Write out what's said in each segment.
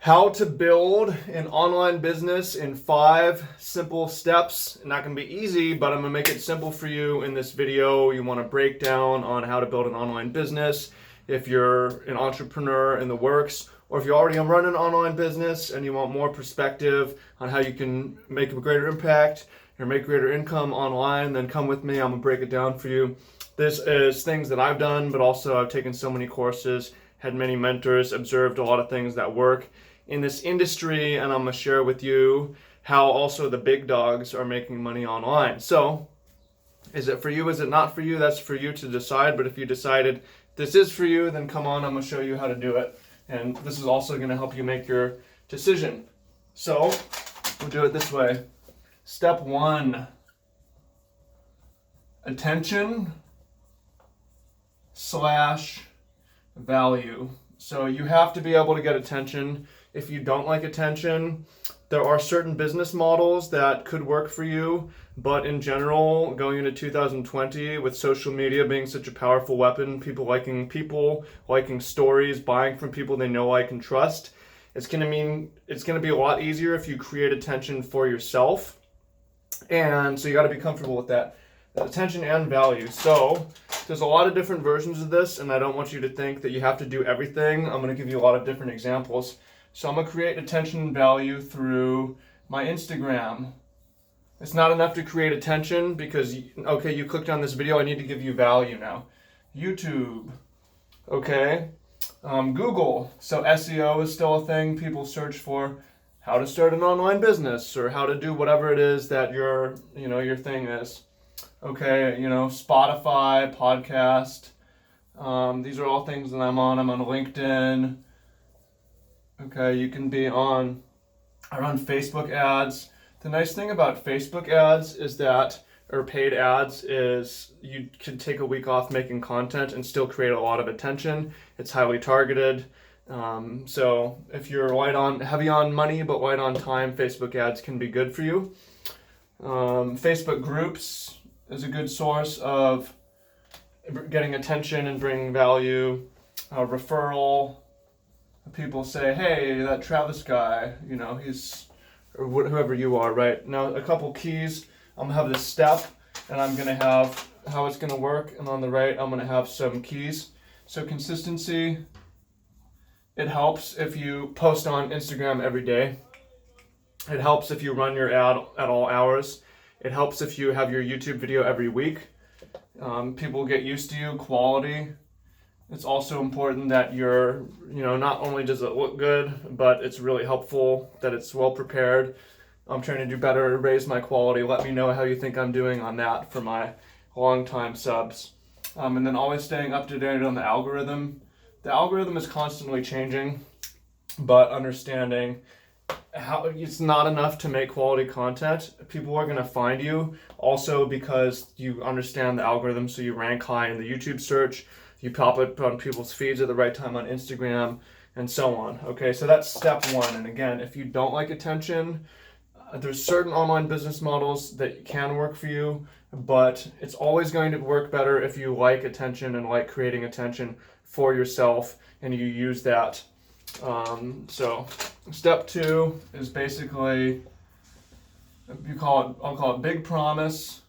How to build an online business in 5 simple steps. Not going to be easy, but I'm going to make it simple for you in this video. You want to break down on how to build an online business if you're an entrepreneur in the works, or if you already run an online business and you want more perspective on how you can make a greater impact or make greater income online, then come with me. I'm going to break it down for you. This is things that I've done, but also I've taken so many courses, had many mentors, observed a lot of things that work in this industry, and I'm going to share with you how also the big dogs are making money online. So, is it for you? Is it not for you? That's for you to decide. But if you decided this is for you, then come on, I'm going to show you how to do it. And this is also going to help you make your decision. So, we'll do it this way. Step 1, attention / value. So you have to be able to get attention. If you don't like attention, there are certain business models that could work for you, but in general, going into 2020 with social media being such a powerful weapon, people, liking stories, buying from people they know, like, and trust, it's going to be a lot easier if you create attention for yourself. And so you got to be comfortable with that. Attention and value. So there's a lot of different versions of this, and I don't want you to think that you have to do everything. I'm going to give you a lot of different examples. So I'm going to create attention and value through my Instagram. It's not enough to create attention because, okay, you clicked on this video, I need to give you value now. YouTube. Okay. Google. So SEO is still a thing. People search for how to start an online business or how to do whatever it is that your thing is. Okay, Spotify, podcast. These are all things that I'm on. I'm on LinkedIn. Okay, you can be on. I run Facebook ads. The nice thing about Facebook ads is that, or paid ads, is you can take a week off making content and still create a lot of attention. It's highly targeted. So if you're heavy on money but light on time, Facebook ads can be good for you. Facebook groups is a good source of getting attention and bringing value. Referral. People say, hey, that Travis guy, or whoever you are, right? Now, a couple keys. I'm going to have this step, and I'm going to have how it's going to work. And on the right, I'm going to have some keys. So consistency. It helps if you post on Instagram every day. It helps if you run your ad at all hours. It helps if you have your YouTube video every week. People get used to you. Quality. It's also important that you're, not only does it look good, but it's really helpful, that it's well prepared. I'm trying to do better, raise my quality. Let me know how you think I'm doing on that for my long-time subs. And then always staying up to date on the algorithm. The algorithm is constantly changing, but understanding how it's not enough to make quality content. People are going to find you also because you understand the algorithm, so you rank high in the YouTube search, you pop it on people's feeds at the right time on Instagram, and so on. Okay, so that's step 1. And again, if you don't like attention, there's certain online business models that can work for you, but it's always going to work better if you like attention and like creating attention for yourself, and you use that. So step 2 is basically, I'll call it big promise,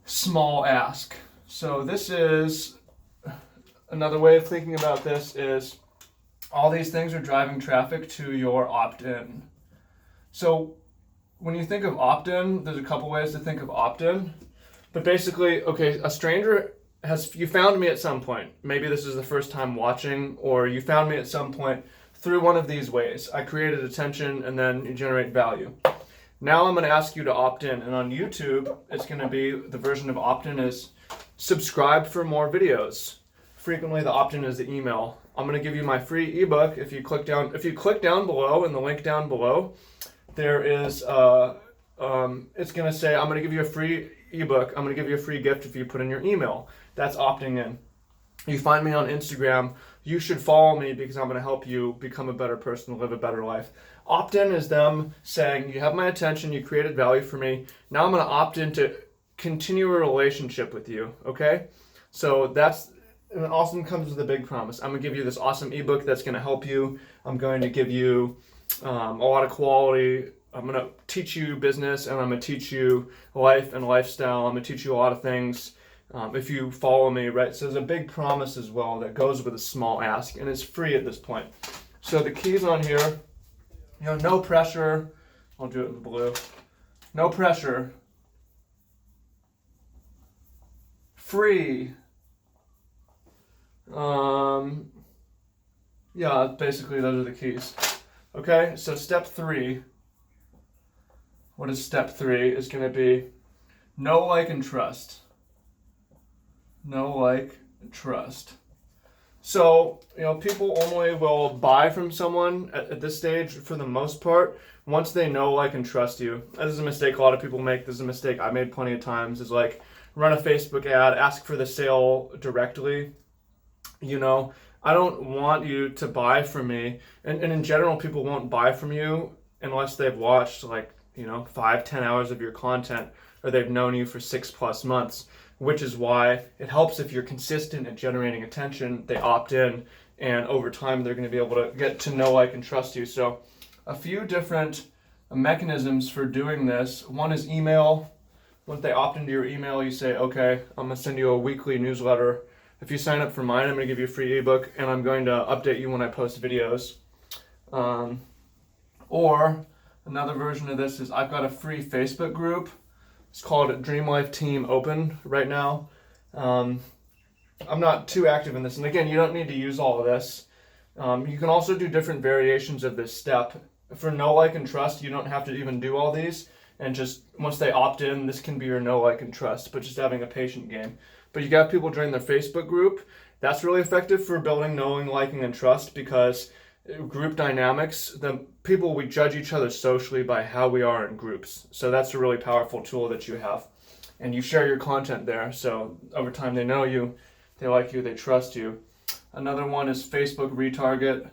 small ask. So this is another way of thinking about this is all these things are driving traffic to your opt-in. So when you think of opt-in, there's a couple ways to think of opt-in. But basically, okay, a stranger you found me at some point. Maybe this is the first time watching, or you found me at some point through one of these ways. I created attention and then you generate value. Now I'm going to ask you to opt in, and on YouTube, it's going to be, the version of opt-in is subscribe for more videos. Frequently the opt-in is the email. I'm going to give you my free ebook. If you click down below in the link down below, there is it's going to say I'm going to give you a free ebook. I'm going to give you a free gift if you put in your email. That's opting in. You find me on Instagram, you should follow me because I'm going to help you become a better person, live a better life. Opt-in is them saying, you have my attention, you created value for me. Now I'm going to opt in to continue a relationship with you, okay? So that's and it also comes with a big promise. I'm going to give you this awesome ebook that's going to help you. I'm going to give you a lot of quality. I'm going to teach you business, and I'm going to teach you life and lifestyle. I'm going to teach you a lot of things if you follow me, right? So there's a big promise as well that goes with a small ask, and it's free at this point. So the keys on here, no pressure. I'll do it in blue. No pressure. Free. Yeah, basically those are the keys. Okay, so step 3. What is step 3? Is going to be know, like, and trust. Know, like, and trust. So, people only will buy from someone at this stage for the most part once they know, like, and trust you. This is a mistake a lot of people make. This is a mistake I made plenty of times, is like run a Facebook ad, ask for the sale directly. I don't want you to buy from me. And in general, people won't buy from you unless they've watched 5-10 hours of your content, or they've known you for 6+ months, which is why it helps if you're consistent at generating attention. They opt in, and over time they're going to be able to get to know, like, and trust you. So a few different mechanisms for doing this. One is email. Once they opt into your email, you say, okay, I'm going to send you a weekly newsletter. If you sign up for mine, I'm going to give you a free ebook, and I'm going to update you when I post videos. Or another version of this is I've got a free Facebook group. It's called Dream Life Team Open right now. I'm not too active in this. And again, you don't need to use all of this. You can also do different variations of this step. For know, like, and trust, you don't have to even do all these. And just once they opt in, this can be your know, like, and trust, but just having a patient game. But you got people join their Facebook group. That's really effective for building knowing, liking, and trust, because group dynamics, the people, we judge each other socially by how we are in groups. So that's a really powerful tool that you have. And you share your content there. So over time they know you, they like you, they trust you. Another one is Facebook retarget.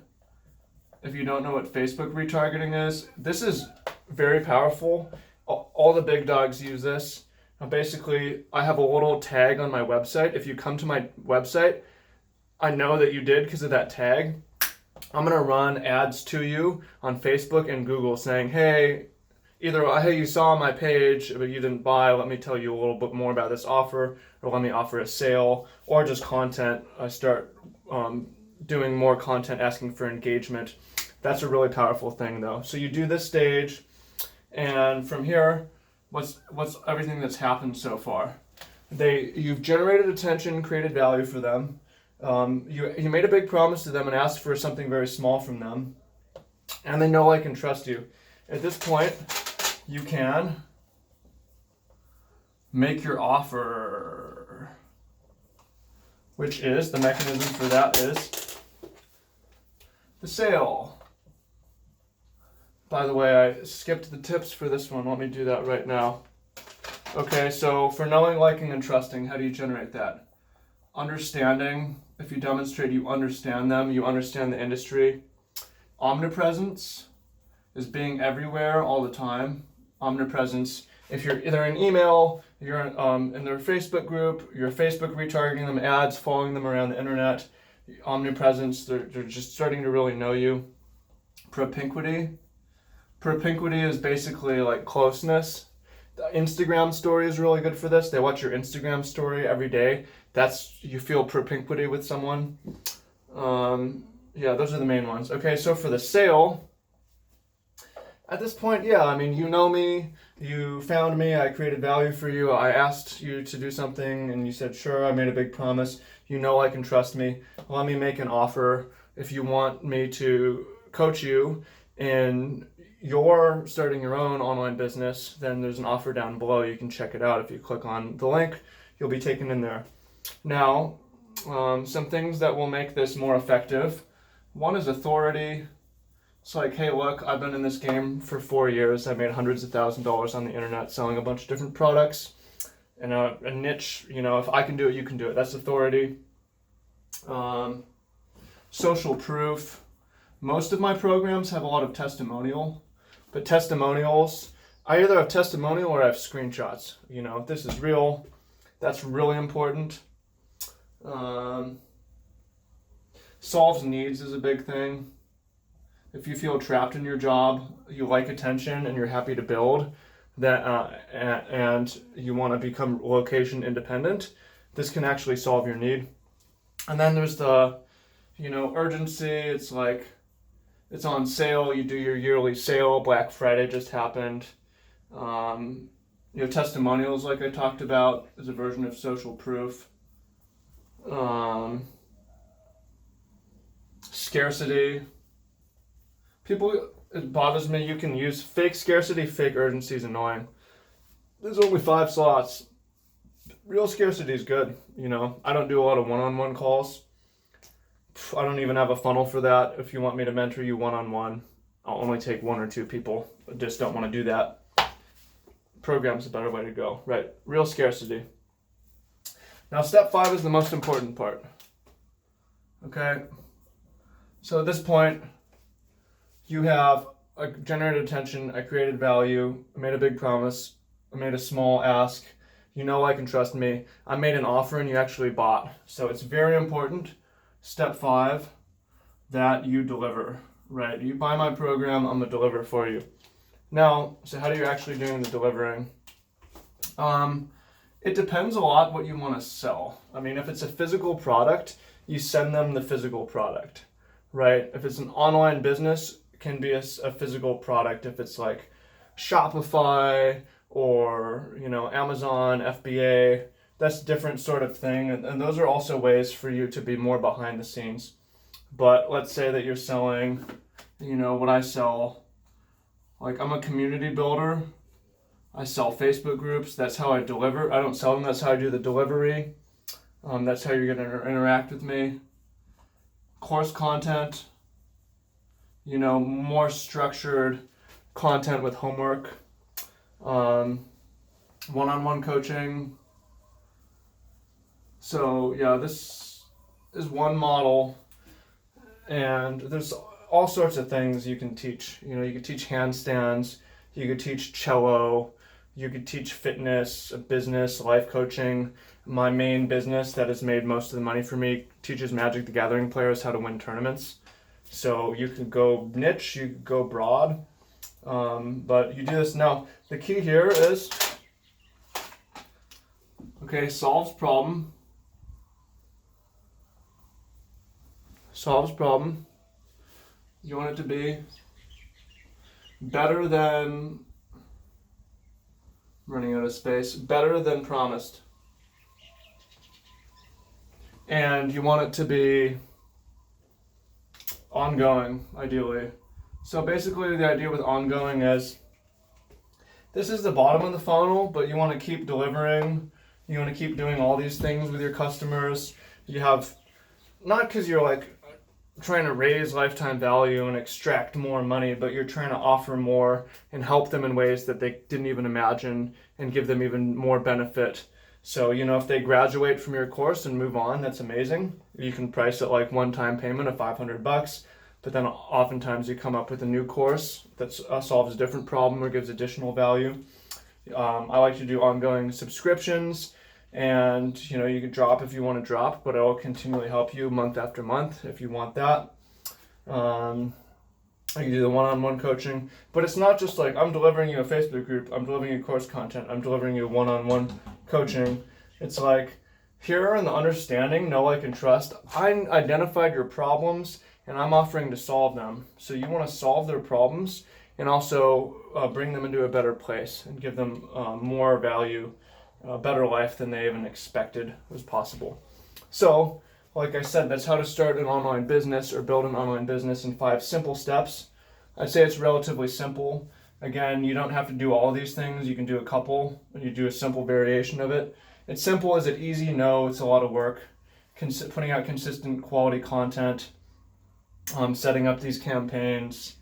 If you don't know what Facebook retargeting is, this is very powerful. All the big dogs use this. Basically, I have a little tag on my website. If you come to my website, I know that you did because of that tag. I'm going to run ads to you on Facebook and Google saying, hey, either, hey, you saw my page, but you didn't buy, let me tell you a little bit more about this offer, or let me offer a sale, or just content. I start doing more content, asking for engagement. That's a really powerful thing, though. So you do this stage, and from here, what's everything that's happened so far? You've generated attention, created value for them. You made a big promise to them and asked for something very small from them, and they know, like, and trust you. At this point, you can make your offer, which is, the mechanism for that is the sale. By the way, I skipped the tips for this one. Let me do that right now. Okay, so for knowing, liking, and trusting, how do you generate that? Understanding. If you demonstrate you understand them, you understand the industry. Omnipresence is being everywhere all the time. Omnipresence. If you're either in email, you're in their Facebook group, you're Facebook retargeting them ads, following them around the internet. Omnipresence, they're just starting to really know you. Propinquity. Propinquity is basically like closeness. The Instagram story is really good for this. They watch your Instagram story every day. You feel propinquity with someone. Yeah, those are the main ones. Okay, so for the sale, at this point, yeah, I mean, you know me, you found me, I created value for you, I asked you to do something, and you said, sure, I made a big promise. You know I can trust me. Let me make an offer. If you want me to coach you and you're starting your own online business, then there's an offer down below. You can check it out. If you click on the link, you'll be taken in there. Now, some things that will make this more effective. One is authority. It's like, hey, look, I've been in this game for 4 years. I've made hundreds of thousands of dollars on the internet selling a bunch of different products. And a niche, if I can do it, you can do it. That's authority. Social proof. Most of my programs have a lot of testimonial. But testimonials, I either have testimonial or I have screenshots. If this is real, that's really important. Solves needs is a big thing. If you feel trapped in your job, you like attention, and you're happy to build, and you want to become location independent, this can actually solve your need. And then there's the, urgency. It's like it's on sale. You do your yearly sale. Black Friday just happened. Testimonials, like I talked about, is a version of social proof. Scarcity. It bothers me. You can use fake scarcity. Fake urgency is annoying. There's only 5 slots. Real scarcity is good. I don't do a lot of one-on-one calls. I don't even have a funnel for that. If you want me to mentor you one-on-one, I'll only take 1 or 2 people. I just don't want to do that. Program's a better way to go, right? Real scarcity. Now, step 5 is the most important part. Okay? So at this point, you have generated attention, I created value, I made a big promise, I made a small ask, like and trust me, I made an offer and you actually bought. So it's very important, step 5, that you deliver, right? You buy my program, I'm gonna deliver for you. Now, so how do you actually doing the delivering? It depends a lot what you want to sell. I mean, if it's a physical product, you send them the physical product, right? If it's an online business, it can be a physical product. If it's like Shopify or, Amazon, FBA, that's a different sort of thing. And those are also ways for you to be more behind the scenes. But let's say that you're selling, what I sell. Like, I'm a community builder. I sell Facebook groups. That's how I deliver. I don't sell them. That's how I do the delivery. That's how you're going to interact with me. Course content. More structured content with homework. One-on-one coaching. So, yeah, this is one model. And there's all sorts of things you can teach. You could teach handstands, you could teach cello, you could teach fitness, business, life coaching. My main business that has made most of the money for me teaches Magic the Gathering players how to win tournaments. So you could go niche, you could go broad, but you do this. Now, the key here is, solves problem. Solves problem. You want it to be better than, running out of space, better than promised. And you want it to be ongoing, ideally. So basically the idea with ongoing is, this is the bottom of the funnel, but you want to keep delivering. You want to keep doing all these things with your customers. You have, not because you're like trying to raise lifetime value and extract more money, but you're trying to offer more and help them in ways that they didn't even imagine and give them even more benefit. So, if they graduate from your course and move on, that's amazing. You can price it like one-time payment of $500, but then oftentimes you come up with a new course that solves a different problem or gives additional value. I like to do ongoing subscriptions. And, you could drop if you want to drop, but it'll continually help you month after month if you want that. I can do the one-on-one coaching, but it's not just like, I'm delivering you a Facebook group, I'm delivering you course content, I'm delivering you one-on-one coaching. It's like, here in the understanding, know, like, and trust, I identified your problems and I'm offering to solve them. So you want to solve their problems and also bring them into a better place and give them more value, a better life than they even expected was possible. So, like I said, that's how to start an online business or build an online business in 5 simple steps. I'd say it's relatively simple. Again, you don't have to do all these things. You can do a couple, and you do a simple variation of it. It's simple. Is it easy? No, it's a lot of work. Putting out consistent quality content, setting up these campaigns,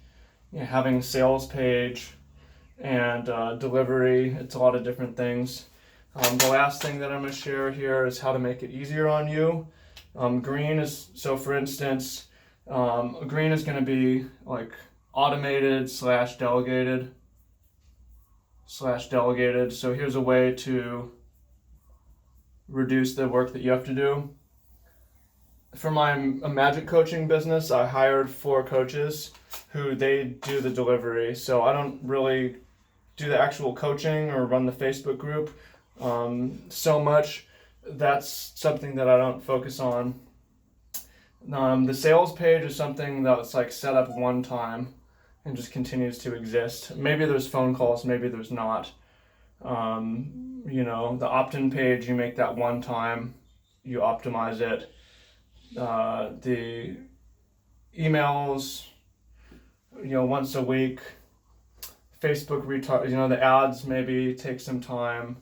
having a sales page, and delivery. It's a lot of different things. The last thing that I'm going to share here is how to make it easier on you. Green is, so for instance, green is going to be like automated / delegated. So here's a way to reduce the work that you have to do. for my magic coaching business, I hired 4 coaches who they do the delivery. So I don't really do the actual coaching or run the Facebook group so much. That's something that I don't focus on. The sales page is something that's like set up one time and just continues to exist. Maybe there's phone calls, maybe there's not. The opt-in page, you make that one time, you optimize it. The emails, once a week. Facebook the ads maybe take some time.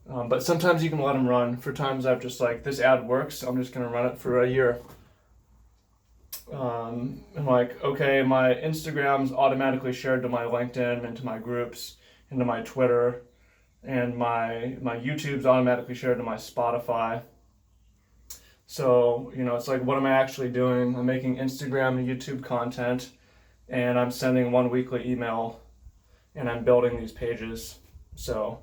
But sometimes you can let them run. For times I've just like, this ad works, I'm just gonna run it for a year. And like, okay, my Instagram's automatically shared to my LinkedIn, into my groups, into my Twitter, and my YouTube's automatically shared to my Spotify. So, it's like, what am I actually doing? I'm making Instagram and YouTube content, and I'm sending one weekly email, and I'm building these pages. So,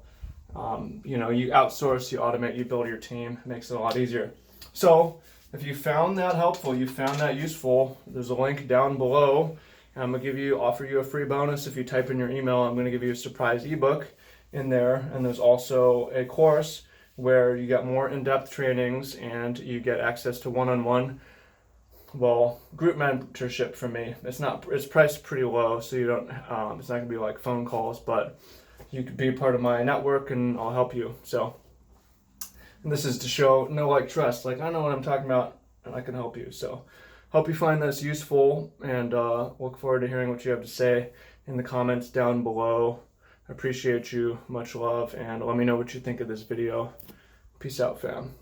you outsource, you automate, you build your team. It makes it a lot easier. So, if you found that helpful, you found that useful, there's a link down below. And I'm going to offer you a free bonus if you type in your email. I'm going to give you a surprise ebook in there. And there's also a course where you get more in-depth trainings and you get access to one-on-one, group mentorship from me. It's priced pretty low, so you don't, it's not going to be like phone calls, but you could be part of my network and I'll help you. So, and this is to show know, like, trust. Like, I know what I'm talking about and I can help you. So, hope you find this useful, and look forward to hearing what you have to say in the comments down below. I appreciate you. Much love, and let me know what you think of this video. Peace out, fam.